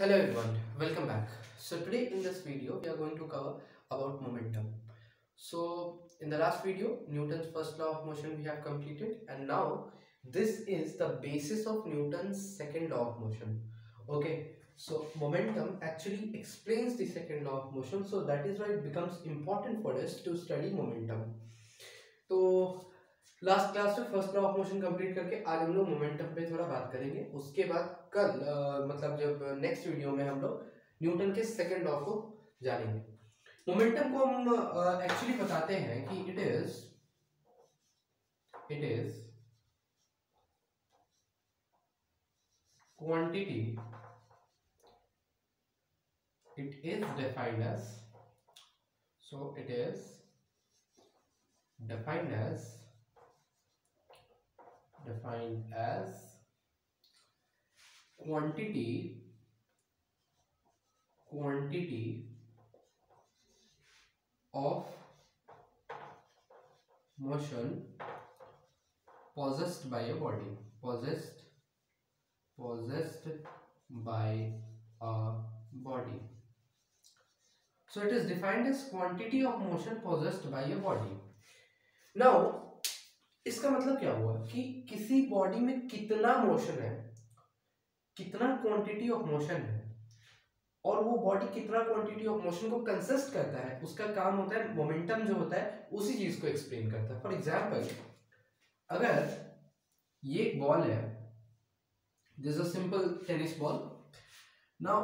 Hello everyone, welcome back. So today in this video we are going to cover about momentum. So in the last video Newton's first law of motion we have completed, and now this is the basis of Newton's second law of motion. Okay, so momentum actually explains the second law of motion, so that is why it becomes important for us to study momentum. तो last class में first law of motion complete करके आज हम लोग momentum पे थोड़ा बात करेंगे। उसके बाद कल मतलब जब नेक्स्ट वीडियो में हम लोग न्यूटन के सेकंड लॉ को जानेंगे। मोमेंटम को हम एक्चुअली बताते हैं कि it is quantity, it is defined as, so it is defined as quantity of motion possessed by a body, possessed by a body. So it is defined as quantity of motion possessed by a body. Now इसका मतलब क्या हुआ कि किसी body में कितना motion है, कितना क्वांटिटी ऑफ मोशन है, और वो बॉडी कितना क्वांटिटी ऑफ मोशन को कंसिस्ट करता है, उसका काम होता है मोमेंटम जो होता है उसी चीज को एक्सप्लेन करता है। फॉर एग्जांपल, अगर ये एक बॉल है, this is a simple tennis ball, now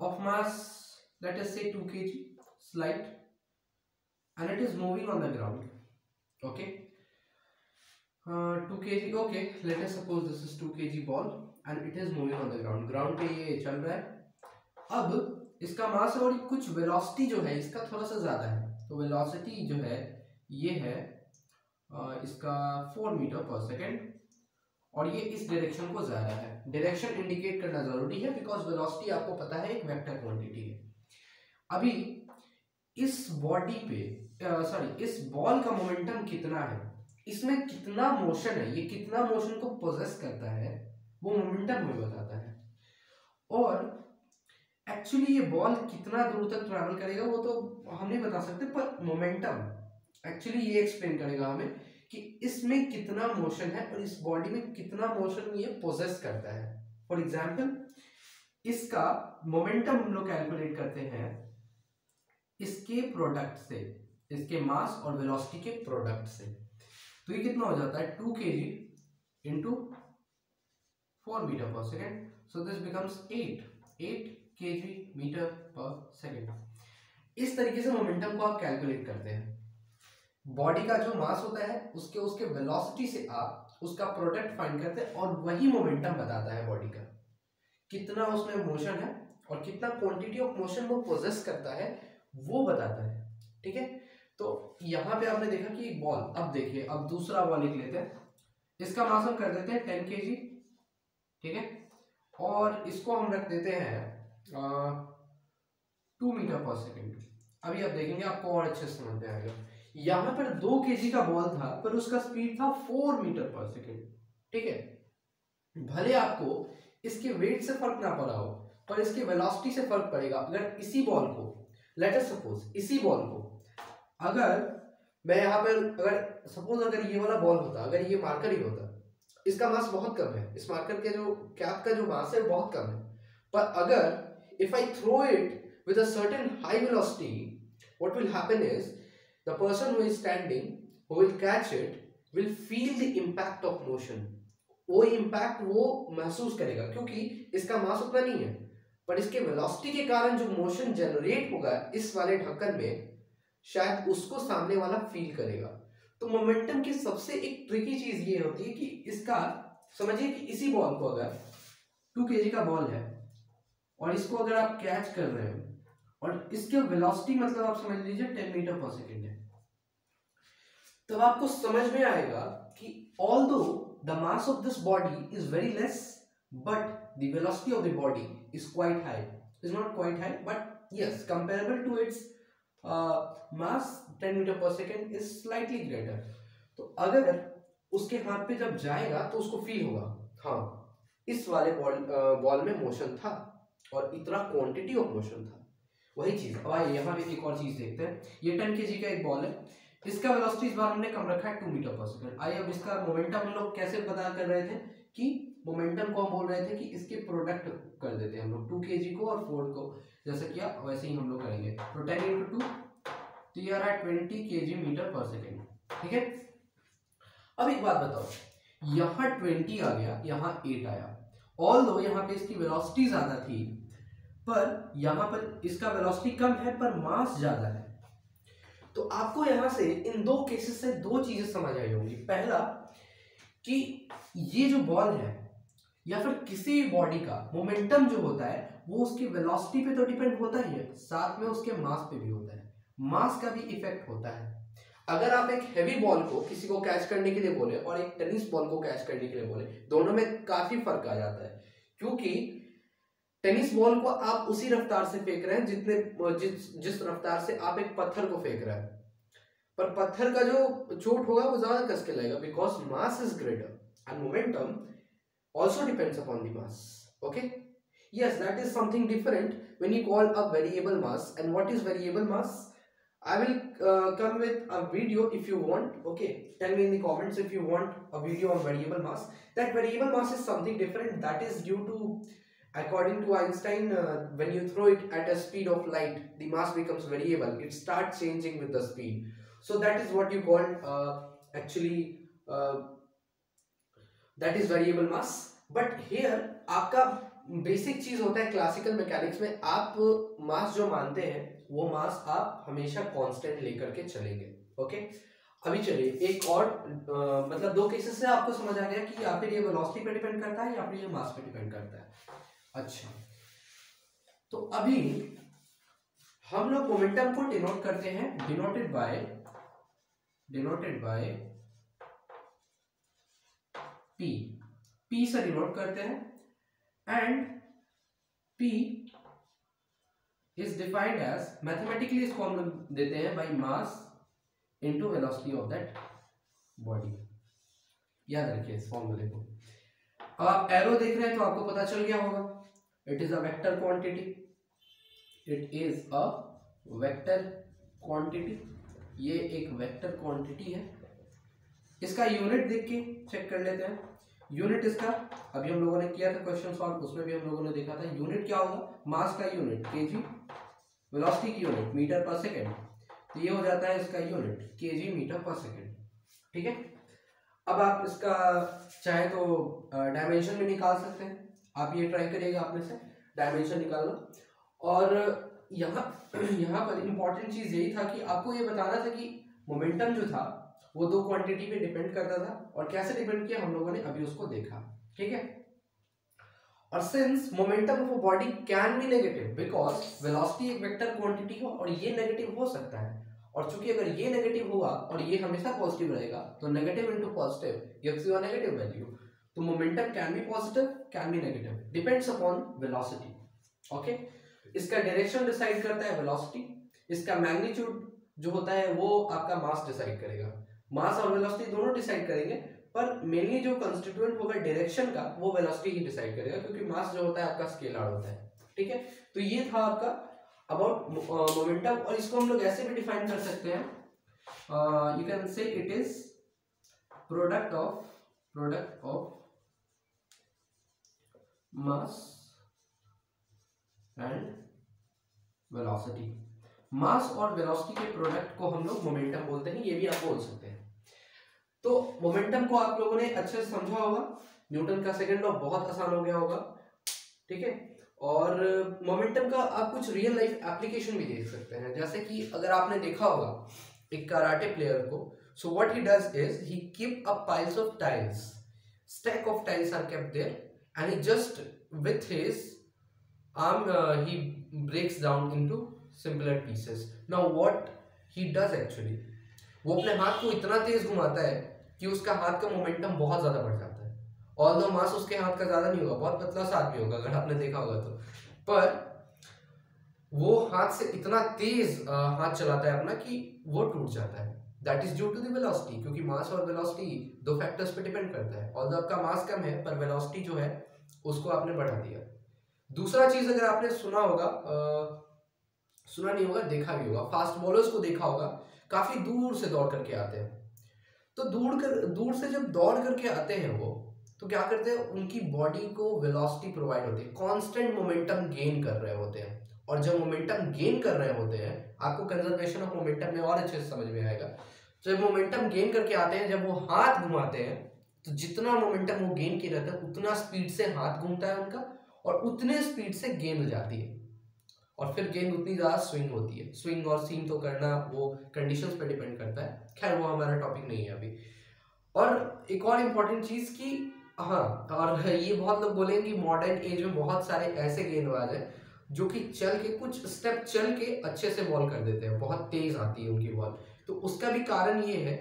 of mass let us से 2 kg slide and it is moving on the ground. Okay, 2 kg. Okay, let us suppose this is 2 kg ball and it is moving on the ground. Ground पे ये चल रहा है। अब इसका मास और कुछ वेलोसिटी जो है इसका थोड़ा सा ज्यादा है, तो वेलोसिटी जो है ये है इसका 4 मीटर पर सेकेंड, और ये इस डायरेक्शन को जा रहा है। डायरेक्शन इंडिकेट करना जरूरी है बिकॉज वेलोसिटी आपको पता है एक वेक्टर क्वांटिटी है। अभी इस बॉडी पे इस बॉल का मोमेंटम कितना है, इसमें कितना मोशन है, ये कितना मोशन को पोजेस करता है, वो मोमेंटम हमें बताता है। और एक्चुअली ये बॉल कितना दूर तक ट्रैवल करेगा वो तो हम नहीं बता सकते, पर मोमेंटम एक्चुअली ये एक्सप्लेन करेगा हमें कि इसमें कितना मोशन है और इस बॉडी में कितना मोशन ये पोजेस करता है। फॉर एग्जाम्पल, इसका मोमेंटम हम लोग कैलकुलेट करते हैं इसके प्रोडक्ट से, इसके मास और वेलोसिटी के प्रोडक्ट से। तो ये कितना हो जाता है 2 kg into 4 metre per second, so this becomes 8 kg metre per second. इस तरीके से मोमेंटम को आप कैलकुलेट करते हैं। बॉडी का जो मास होता है उसके वेलोसिटी से आप उसका प्रोडक्ट फाइंड करते हैं और वही मोमेंटम बताता है बॉडी का, कितना उसमें मोशन है और कितना क्वांटिटी ऑफ मोशन वो पोजेस करता है वो बताता है। ठीक है, तो यहां पे आपने देखा कि एक बॉल, अब देखिए अब दूसरा बॉल लिख लेते हैं, इसका मास हम कर देते हैं 10 kg, ठीक है, और इसको हम रख देते हैं 2 मीटर पर सेकेंड। अभी आप देखेंगे आपको और अच्छे से समझ में आएगा। यहां पर 2 kg का बॉल था पर उसका स्पीड था 4 मीटर पर सेकेंड। ठीक है, भले आपको इसके वेट से फर्क ना पड़ा हो पर इसके वेलोसिटी से फर्क पड़ेगा। अगर इसी बॉल को, लेट अस सपोज इसी बॉल को अगर मैं यहाँ पर अगर ये वाला बॉल होता, अगर ये मार्कर ही होता, इसका मास बहुत कम है, इस मार्कर के जो कैप का जो मास है बहुत कम है, पर अगर if I throw it with a certain high velocity, what will happen is the person who is standing who will catch it will feel the impact of motion. वो इम्पैक्ट वो महसूस करेगा क्योंकि इसका मास उतना नहीं है, पर इसके वेलोसिटी के कारण जो मोशन जनरेट होगा इस वाले ढक्कन में, शायद उसको सामने वाला फील करेगा। तो मोमेंटम की सबसे एक ट्रिकी चीज ये होती है कि इसका समझिए कि इसी बॉल को अगर 2 kg का बॉल है और इसको अगर आप कैच कर रहे हो और इसके वेलोसिटी मतलब आप समझ लीजिए 10 मीटर पर सेकेंड है, तब आपको समझ में आएगा कि although the mass of this body is very less but the velocity of the body is quite high, is not quite high but yes comparable to its mass 10 meter per second is slightly greater। तो अगर उसके हाथ पे जब जाएगा तो उसको feel होगा, हाँ इस वाले बॉल में मोशन था, और इतना क्वांटिटी ऑफ मोशन था। वही चीज अब आइए यहाँ पे एक और चीज देखते हैं। ये 10 kg का एक बॉल है, इसका वेलोसिटी इस बार हमने कम रखा है 2 मीटर पर सेकंड। आइए अब इसका मोमेंटम हम लोग कैसे पता कर रहे थे कि मोमेंटम को हम बोल रहे थे कि इसके प्रोडक्ट कर देते हैं हम लोग 2 kg को और 4 को, जैसा किया वैसे ही हम लोग करेंगे। तो 10 × 2 तो ये आ रहा है 20 kg मीटर पर सेकंड। ठीक है, अब एक बात बताओ, यहाँ 20 आ गया, यहाँ 8 आया, ऑल्दो यहाँ पे इसकी वेलोसिटी ज्यादा थी पर यहाँ पर इसका वेलोसिटी कम है पर मास ज्यादा है। तो आपको यहाँ से इन दो केसेस से दो चीजें समझ आई होंगी। पहला कि ये जो बॉल है या फिर किसी भी बॉडी का मोमेंटम जो होता है वो उसकी वेलोसिटी पे तो डिपेंड होता ही है, साथ में उसके मास पे भी होता है। मास का भी इफेक्ट होता है। अगर आप एक हैवी बॉल को किसी को कैच करने के लिए बोले और एक टेनिस बॉल को कैच करने के लिए बोले, दोनों में काफी फर्क आ जाता है, क्योंकि टेनिस बॉल को आप उसी रफ्तार से फेंक रहे हैं जिस रफ्तार से आप एक पत्थर को फेंक रहे हैं, पर पत्थर का जो चोट होगा वो ज्यादा कस के लगेगा, because mass is greater and momentum also depends upon the mass. Okay, yes, that is something different when you call a variable mass. And what is variable mass? I will come with a video if you want. Okay, tell me in the comments if you want a video on variable mass. That variable mass is something different, that is due to, according to Einstein, when you throw it at a speed of light, the mass becomes variable, it starts changing with the speed. So that is what you call actually that is variable mass. But here आपका basic चीज होता है classical mechanics में, आप मास जो मानते हैं वो मास आप हमेशा कांस्टेंट लेकर के चलेंगे। ओके, अभी चलिए एक और मतलब दो केसेस से आपको समझ आ गया कि या फिर ये वेलोसिटी पे डिपेंड करता है या फिर ये मास पे डिपेंड करता है। अच्छा, तो अभी हम लोग मोमेंटम को डिनोट करते हैं, डिनोटेड बाय P से डिनोट करते हैं, and P is defined as, mathematically इसको हम लोग देते हैं by mass into velocity of that body. याद रखिए इस फॉर्मूले को। अब आप एरो देख रहे हैं तो आपको पता चल गया होगा, it is a vector quantity, it is a vector quantity, ये एक वेक्टर क्वांटिटी है। इसका यूनिट देख के चेक कर लेते हैं। यूनिट इसका अभी हम लोगों ने किया था क्वेश्चन सॉल्व, उसमें भी हम लोगों ने देखा था यूनिट क्या होगा, मास का यूनिट केजी, वेलोसिटी की यूनिट मीटर पर सेकंड, तो ये हो जाता है इसका यूनिट केजी मीटर पर सेकंड। ठीक है, अब आप इसका चाहे तो डायमेंशन में निकाल सकते हैं, आप ये ट्राई करिएगा अपने से डायमेंशन निकालना। और यहाँ पर इंपॉर्टेंट चीज यही था कि आपको ये बताना था कि मोमेंटम जो था वो दो क्वांटिटी पे डिपेंड करता था, और कैसे डिपेंड किया हम लोगों ने अभी उसको देखा। ठीक है, और since momentum of body can be negative because velocity एक वेक्टर क्वांटिटी हो और ये नेगेटिव हो सकता है, और चूंकि अगर ये नेगेटिव हुआ और ये हमेशा पॉजिटिव रहेगा तो negative into positive gives you a negative value. तो momentum can be positive, can be negative, depends upon velocity. Okay, इसका डायरेक्शन डिसाइड करता है वेलोसिटी, इसका मैग्नीट्यूड जो होता है वो आपका मास डिसाइड करेगा। मास और वेलोसिटी दोनों डिसाइड करेंगे, पर मेनली जो कंस्टिट्यूएंट होगा डायरेक्शन का वो वेलोसिटी ही डिसाइड करेगा, क्योंकि मास जो होता है आपका स्केलर होता है। ठीक है, तो ये था आपका अबाउट मोमेंटम, और इसको हम लोग ऐसे भी डिफाइन कर सकते हैं, you can say it is product of mass and velocity. Mass और वेलोसिटी के प्रोडक्ट को हम लोग मोमेंटम बोलते हैं, ये भी आप बोल सकते हैं। तो मोमेंटम को आप लोगों ने अच्छे से समझा होगा, न्यूटन का सेकंड लॉ बहुत आसान हो गया होगा। ठीक है, और मोमेंटम का आप कुछ रियल लाइफ एप्लीकेशन भी देख सकते हैं, जैसे कि अगर आपने देखा होगा एक कराटे प्लेयर को, so what he does is he keep a piles of tiles, stack of tiles are kept there and he just with his arm he breaks down into simpler pieces. Now what he does actually, वो अपने हाथ को इतना तेज घुमाता है कि उसका हाथ का मोमेंटम बहुत ज्यादा बढ़ जाता है, ऑल्दो मास उसके हाथ का ज्यादा नहीं होगा, बहुत पतला सा आदमी होगा अगर आपने देखा होगा तो, पर वो हाथ से इतना तेज हाथ चलाता है अपना कि वो टूट जाता है। That is due to the velocity, क्योंकि मास और वेलोसिटी दो फैक्टर्स पे डिपेंड करता है। ऑल्दो आपका मास कम है पर वेलोसिटी जो है उसको आपने बढ़ा दिया। दूसरा चीज अगर आपने सुना होगा, सुना नहीं होगा, देखा भी होगा, फास्ट बॉलर्स को देखा होगा, काफी दूर से दौड़ करके आते हैं। तो दूर से जब दौड़ करके आते हैं वो, तो क्या करते हैं, उनकी बॉडी को वेलोसिटी प्रोवाइड होती है, कांस्टेंट मोमेंटम गेन कर रहे होते हैं। और जब मोमेंटम गेन कर रहे होते हैं, आपको कंजर्वेशन ऑफ मोमेंटम में और अच्छे से समझ में आएगा। जब मोमेंटम गेन करके आते हैं, जब वो हाथ घुमाते हैं, तो जितना मोमेंटम वो गेन किए रहते हैं उतना स्पीड से हाथ घूमता है उनका, और उतने स्पीड से गेंद हो जाती है, और फिर गेंद उतनी ज्यादा स्विंग होती है। स्विंग और सीम तो करना वो कंडीशंस पे डिपेंड करता है, खैर वो हमारा टॉपिक नहीं है अभी। और एक और इम्पोर्टेंट चीज की, हाँ, और ये बहुत लोग बोलेंगे कि मॉडर्न एज में बहुत सारे ऐसे गेंदबाज हैं जो कि चल के कुछ स्टेप चल के अच्छे से बॉल कर देते हैं, बहुत तेज आती है उनकी बॉल। तो उसका भी कारण ये है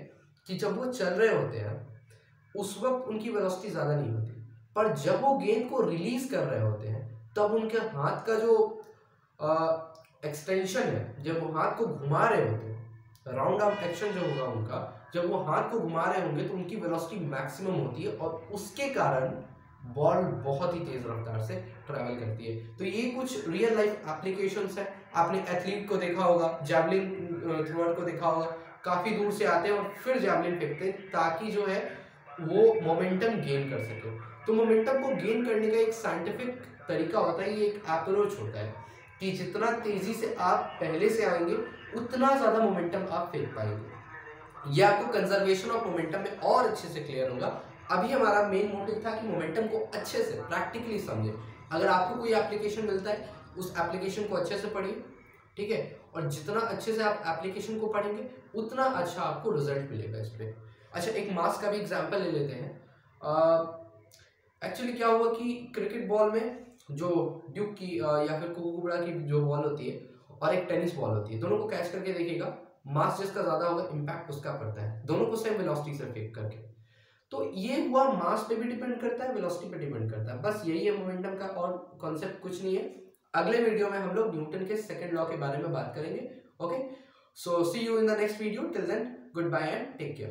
कि जब वो चल रहे होते हैं उस वक्त उनकी वेलोसिटी ज्यादा नहीं होती, पर जब वो गेंद को रिलीज कर रहे होते हैं तब उनके हाथ का जो एक्सटेंशन है, जब वो हाथ को घुमा रहे होते हैं, राउंड ऑफ एक्शन जो होगा उनका, जब वो हाथ को घुमा रहे होंगे तो उनकी वेलोसिटी मैक्सिमम होती है, और उसके कारण बॉल बहुत ही तेज रफ्तार से ट्रैवल करती है। तो ये कुछ रियल लाइफ एप्लीकेशंस है। आपने एथलीट को देखा होगा, जैवलिन थ्रोअर को देखा होगा, काफी दूर से आते हैं और फिर जैवलिन फेंकते हैं ताकि जो है वो मोमेंटम गेन कर सके। तो मोमेंटम को गेन करने का एक साइंटिफिक तरीका होता है, ये एक अप्रोच होता है कि जितना तेजी से आप पहले से आएंगे उतना ज्यादा मोमेंटम आप फेंक पाएंगे। ये आपको कंजर्वेशन ऑफ मोमेंटम में और अच्छे से क्लियर होगा। अभी हमारा मेन मोटिव था कि मोमेंटम को अच्छे से प्रैक्टिकली समझे। अगर आपको कोई एप्लीकेशन मिलता है, उस एप्लीकेशन को अच्छे से पढ़िए, ठीक है, और जितना अच्छे से आप एप्लीकेशन को पढ़ेंगे उतना अच्छा आपको रिजल्ट मिलेगा इस पे। अच्छा, एक मास का भी एग्जांपल ले लेते हैं। एक्चुअली क्या हुआ कि क्रिकेट बॉल में जो ड्यूक की या फिर कुकुबड़ा की जो बॉल होती है और एक टेनिस बॉल होती है, दोनों को कैच करके देखिएगा, मास जिसका ज्यादा होगा इम्पैक्ट उसका पड़ता है, दोनों को सेम वेलोसिटी से फेंक करके। तो ये हुआ, मास पे भी डिपेंड करता है, वेलोसिटी पे डिपेंड करता है, बस यही है मोमेंटम का, और कॉन्सेप्ट कुछ नहीं है। अगले वीडियो में हम लोग न्यूटन के सेकंड लॉ के बारे में बात करेंगे। Okay, so see you in the next video, till then good bye and take care.